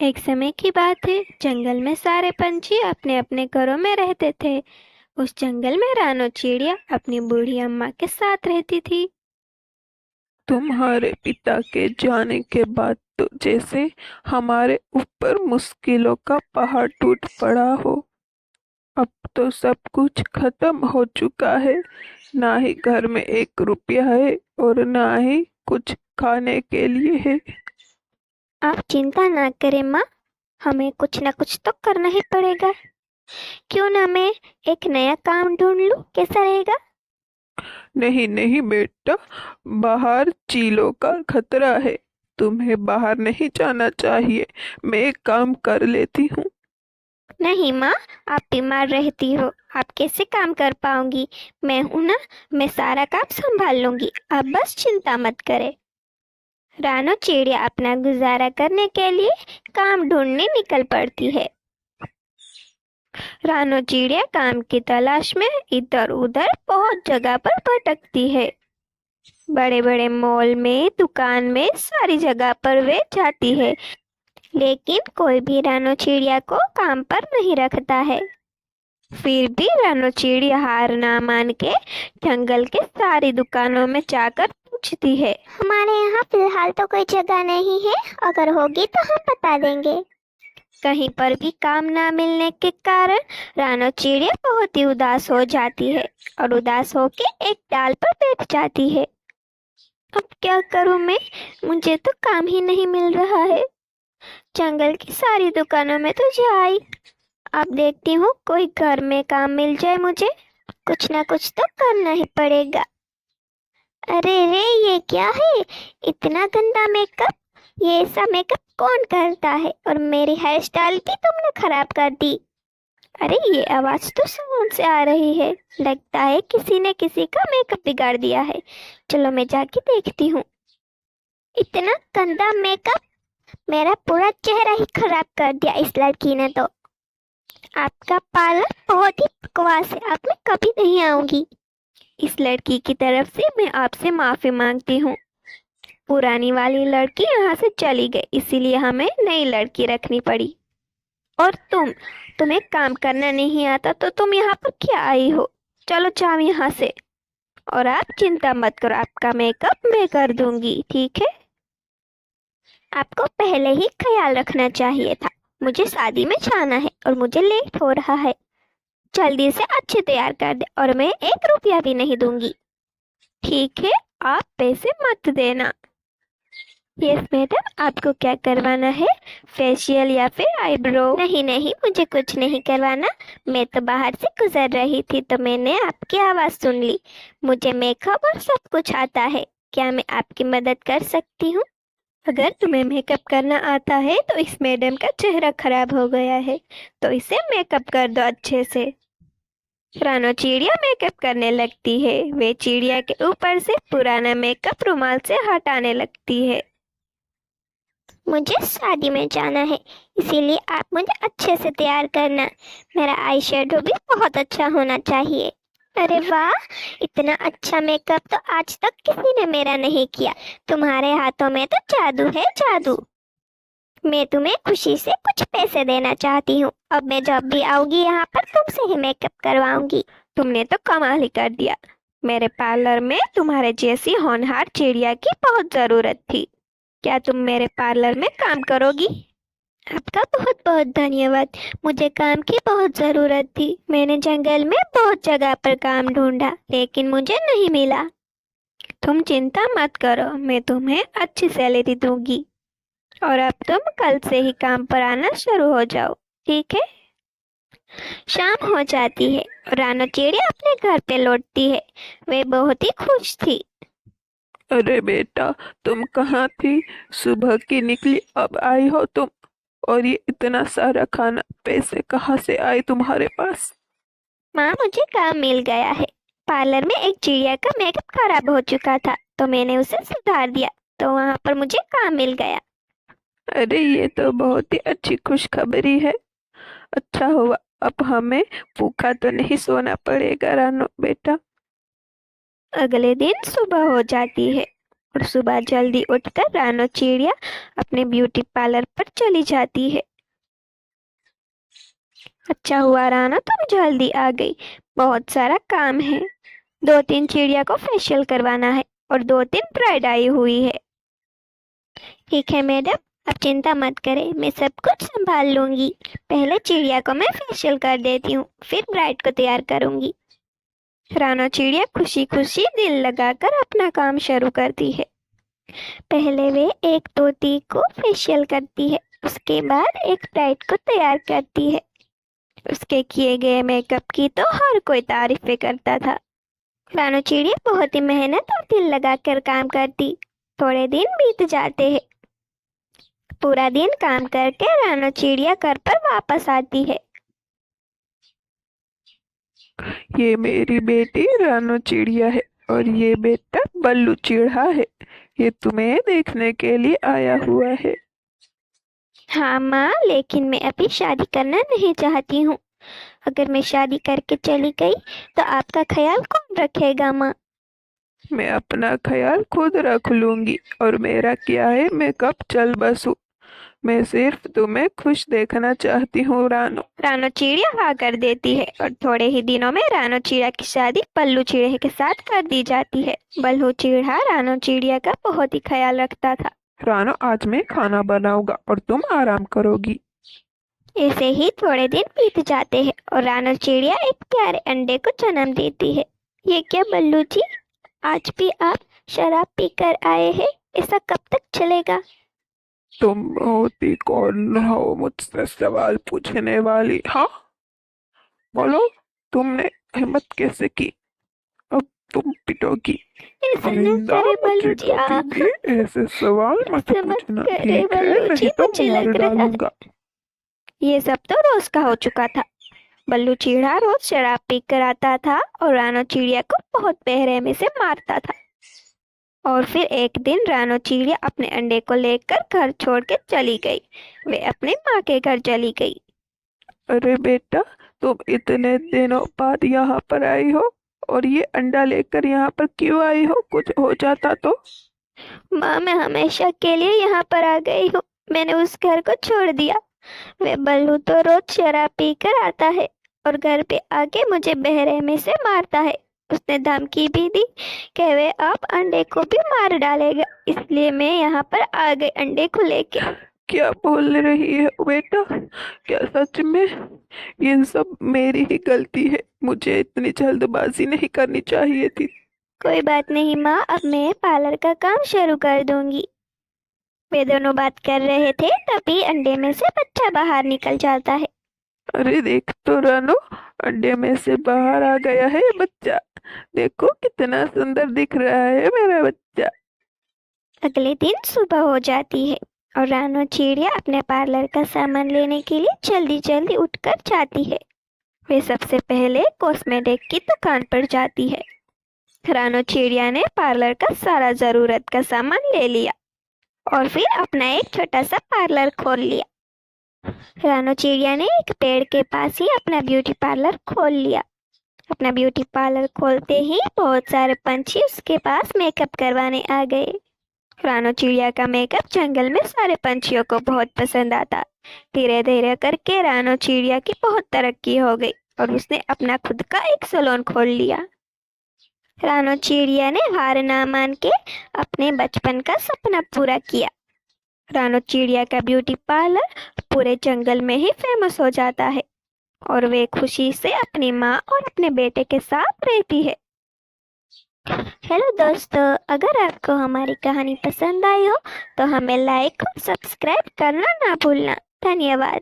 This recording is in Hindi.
एक समय की बात है, जंगल में सारे पंछी अपने अपने घरों में रहते थे। उस जंगल में रानो चिड़िया अपनी बूढ़ी अम्मा के साथ रहती थी। तुम्हारे पिता के जाने के बाद तो जैसे हमारे ऊपर मुश्किलों का पहाड़ टूट पड़ा हो। अब तो सब कुछ खत्म हो चुका है। ना ही घर में 1 रुपया है और ना ही कुछ खाने के लिए है। आप चिंता ना करें माँ, हमें कुछ ना कुछ तो करना ही पड़ेगा। क्यों ना मैं एक नया काम ढूंढ लूं, कैसा रहेगा? नहीं नहीं बेटा, बाहर चीलों का खतरा है। तुम्हें बाहर नहीं जाना चाहिए। मैं एक काम कर लेती हूँ। नहीं माँ, आप बीमार रहती हो, आप कैसे काम कर पाऊंगी? मैं हूं ना, मैं सारा काम संभाल लूंगी, आप बस चिंता मत करें। रानो चिड़िया अपना गुजारा करने के लिए काम ढूंढने निकल पड़ती है। रानो चिड़िया काम की तलाश में इधर उधर बहुत जगह पर भटकती है। बड़े बड़े मॉल में, दुकान में, सारी जगह पर वे जाती है, लेकिन कोई भी रानो चिड़िया को काम पर नहीं रखता है। फिर भी रानो चिड़िया हार ना मान के जंगल के सारी दुकानों में जाकर पूछती है। हमारे यहाँ फिलहाल तो कोई जगह नहीं है, अगर होगी तो हम बता देंगे। कहीं पर भी काम ना मिलने के कारण रानो चिड़िया बहुत ही उदास हो जाती है और उदास होके एक डाल पर बैठ जाती है। अब क्या करूं मैं, मुझे तो काम ही नहीं मिल रहा है। जंगल की सारी दुकानों में तो जाई, अब देखती हूँ कोई घर में काम मिल जाए मुझे। कुछ ना कुछ तो करना ही पड़ेगा। अरे रे, ये क्या है? इतना गंदा मेकअप! ये ऐसा मेकअप कौन करता है? और मेरी हेयर स्टाइल भी तुमने खराब कर दी। अरे ये आवाज तो सामने से आ रही है, लगता है किसी ने किसी का मेकअप बिगाड़ दिया है। चलो मैं जाके देखती हूँ। इतना गंदा मेकअप! मेरा पूरा चेहरा ही खराब कर दिया इस लड़की ने तो। आपका पार्लर बहुत ही बकवास है, अब मैं कभी नहीं आऊंगी। इस लड़की की तरफ से मैं आपसे माफी मांगती हूँ। पुरानी वाली लड़की यहाँ से चली गई, इसीलिए हमें नई लड़की रखनी पड़ी। और तुम्हें काम करना नहीं आता तो तुम यहाँ पर क्या आई हो? चलो जाओ यहाँ से। और आप चिंता मत करो, आपका मेकअप मैं कर दूंगी, ठीक है? आपको पहले ही ख्याल रखना चाहिए था। मुझे शादी में जाना है और मुझे लेट हो रहा है। जल्दी से अच्छे तैयार कर दे और मैं 1 रुपया भी नहीं दूंगी। ठीक है, आप पैसे मत देना। यस मैडम, आपको क्या करवाना है? फेशियल या फिर आईब्रो? नहीं नहीं, मुझे कुछ नहीं करवाना। मैं तो बाहर से गुजर रही थी तो मैंने आपकी आवाज़ सुन ली। मुझे मेकअप और सब कुछ आता है। क्या मैं आपकी मदद कर सकती हूँ? अगर तुम्हें मेकअप करना आता है तो इस मैडम का चेहरा खराब हो गया है, तो इसे मेकअप कर दो अच्छे से। रानो चिड़िया मेकअप करने लगती है। वे चिड़िया के ऊपर से पुराना मेकअप रुमाल से हटाने लगती है। मुझे शादी में जाना है, इसीलिए आप मुझे अच्छे से तैयार करना। मेरा आई शेडो भी बहुत अच्छा होना चाहिए। अरे वाह, इतना अच्छा मेकअप तो आज तक किसी ने मेरा नहीं किया। तुम्हारे हाथों में तो जादू है, जादू। मैं तुम्हें खुशी से कुछ पैसे देना चाहती हूँ। अब मैं जब भी आऊंगी यहाँ पर तुमसे ही मेकअप करवाऊंगी। तुमने तो कमाल ही कर दिया। मेरे पार्लर में तुम्हारे जैसी होनहार चिड़िया की बहुत जरूरत थी। क्या तुम मेरे पार्लर में काम करोगी? आपका बहुत बहुत धन्यवाद। मुझे काम की बहुत ज़रूरत थी। मैंने जंगल में बहुत जगह पर काम ढूंढा, लेकिन मुझे नहीं मिला। तुम चिंता मत करो, मैं तुम्हें अच्छी सैलरी दूंगी। और अब तुम कल से ही काम पर आना शुरू हो जाओ, ठीक है? शाम हो जाती है और रानो चिड़िया अपने घर पे लौटती है। वे बहुत ही खुश थी। अरे बेटा, तुम कहाँ थी? सुबह की निकली, अब आई हो तुम? और ये इतना सारा खाना, पैसे कहाँ से आए तुम्हारे पास? माँ, मुझे काम मिल गया है। पार्लर में एक चिड़िया का मेकअप खराब हो चुका था, तो मैंने उसे सुधार दिया, तो वहाँ पर मुझे काम मिल गया। अरे ये तो बहुत ही अच्छी खुशखबरी है। अच्छा हुआ, अब हमें भूखा तो नहीं सोना पड़ेगा रानो बेटा। अगले दिन सुबह हो जाती है और सुबह जल्दी उठकर रानो चिड़िया अपने ब्यूटी पार्लर पर चली जाती है। अच्छा हुआ रानो तुम जल्दी आ गई, बहुत सारा काम है। 2-3 चिड़िया को फेशियल करवाना है और 2-3 ब्राइड आई हुई है। ठीक है मैडम, आप चिंता मत करें, मैं सब कुछ संभाल लूंगी। पहले चिड़िया को मैं फेशियल कर देती हूँ, फिर ब्राइड को तैयार करूंगी। रानो चिड़िया खुशी खुशी दिल लगाकर अपना काम शुरू करती है। पहले वे एक तोती को फेशियल करती है, उसके बाद एक ब्राइड को तैयार करती है। उसके किए गए मेकअप की तो हर कोई तारीफें करता था। रानो चिड़िया बहुत ही मेहनत और दिल लगाकर काम करती। थोड़े दिन बीत जाते हैं। पूरा दिन काम करके रानो चिड़िया घर पर वापस आती है। ये मेरी बेटी रानो चिड़िया है और ये बेटा बल्लू चिढ़ा है। ये तुम्हें देखने के लिए आया हुआ है। हाँ माँ, लेकिन मैं अभी शादी करना नहीं चाहती हूँ। अगर मैं शादी करके चली गई तो आपका ख्याल कौन रखेगा माँ? मैं अपना ख्याल खुद रख लूंगी और मेरा क्या है, मैं कब चल बसूं। मैं सिर्फ तुम्हें खुश देखना चाहती हूँ रानो। रानो चिड़िया हाँ कर देती है और थोड़े ही दिनों में रानो चिड़िया की शादी बल्लू चिड़िया के साथ कर दी जाती है। बल्लू चिड़िया रानो चिड़िया का बहुत ही ख्याल रखता था। रानो, आज मैं खाना बनाऊंगा और तुम आराम करोगी। ऐसे ही थोड़े दिन बीत जाते हैं और रानो चिड़िया एक प्यारे अंडे को जन्म देती है। ये क्या बल्लू जी, आज भी आप शराब पीकर आए हैं? ऐसा कब तक चलेगा? तुम होती कौन हो मुझसे सवाल पूछने वाली? हाँ बोलो, तुमने हिम्मत कैसे की? अब तुम पिटोगी। ऐसा न आइंदा करे मुझे बल्लू जी, कभी भी ऐसे सवाल मत ऐसा मत पूछना, करे ठीक है? बल्लू जी, नहीं तो मुझे मार लग रहा है। डालूंगा। ये सब तो रोज का हो चुका था। बल्लू चिड़िया रोज शराब पीकर आता था और रानो चिड़िया को बहुत बेरहमी से मारता था। और फिर एक दिन रानो चिड़िया अपने अंडे को लेकर घर छोड़ के चली गई। वे अपनी माँ के घर चली गई। अरे बेटा, तुम इतने दिनों बाद यहाँ पर आई हो और ये अंडा लेकर यहाँ पर क्यों आई हो? कुछ हो जाता तो? माँ, मैं हमेशा के लिए यहाँ पर आ गई हूँ। मैंने उस घर को छोड़ दिया। वे बल्लू तो रोज शराब पीकर आता है और घर पे आके मुझे बेरहमी से मारता है। उसने धमकी भी दी कि वे आप अंडे को भी मार डालेगा, इसलिए मैं यहाँ पर आ गई अंडे को लेके। क्या बोल रही है बेटा? क्या सच में? ये सब मेरी ही गलती है, मुझे इतनी जल्दबाजी नहीं करनी चाहिए थी। कोई बात नहीं माँ, अब मैं पार्लर का काम शुरू कर दूंगी। वे दोनों बात कर रहे थे, तभी अंडे में से बच्चा बाहर निकल जाता है। अरे देख तो रानो, अंडे में से बाहर आ गया है बच्चा। देखो कितना सुंदर दिख रहा है मेरा बच्चा। अगले दिन सुबह हो जाती है और रानो चिड़िया अपने पार्लर का सामान लेने के लिए जल्दी जल्दी उठकर जाती है। वे सबसे पहले कॉस्मेटिक की दुकान पर जाती है। रानो चिड़िया ने पार्लर का सारा जरूरत का सामान ले लिया और फिर अपना एक छोटा सा पार्लर खोल लिया। रानो चिड़िया ने एक पेड़ के पास ही अपना ब्यूटी पार्लर खोल लिया। अपना ब्यूटी पार्लर खोलते ही बहुत सारे पंछी उसके पास मेकअप करवाने आ गए। रानो चिड़िया का मेकअप जंगल में सारे पंछियों को बहुत पसंद आता। धीरे धीरे करके रानो चिड़िया की बहुत तरक्की हो गई और उसने अपना खुद का एक सैलून खोल लिया। रानो चिड़िया ने हार ना मान के अपने बचपन का सपना पूरा किया। रानो चिड़िया का ब्यूटी पार्लर पूरे जंगल में ही फेमस हो जाता है और वे खुशी से अपनी माँ और अपने बेटे के साथ रहती है। हेलो दोस्तों, अगर आपको हमारी कहानी पसंद आई हो तो हमें लाइक और सब्सक्राइब करना ना भूलना। धन्यवाद।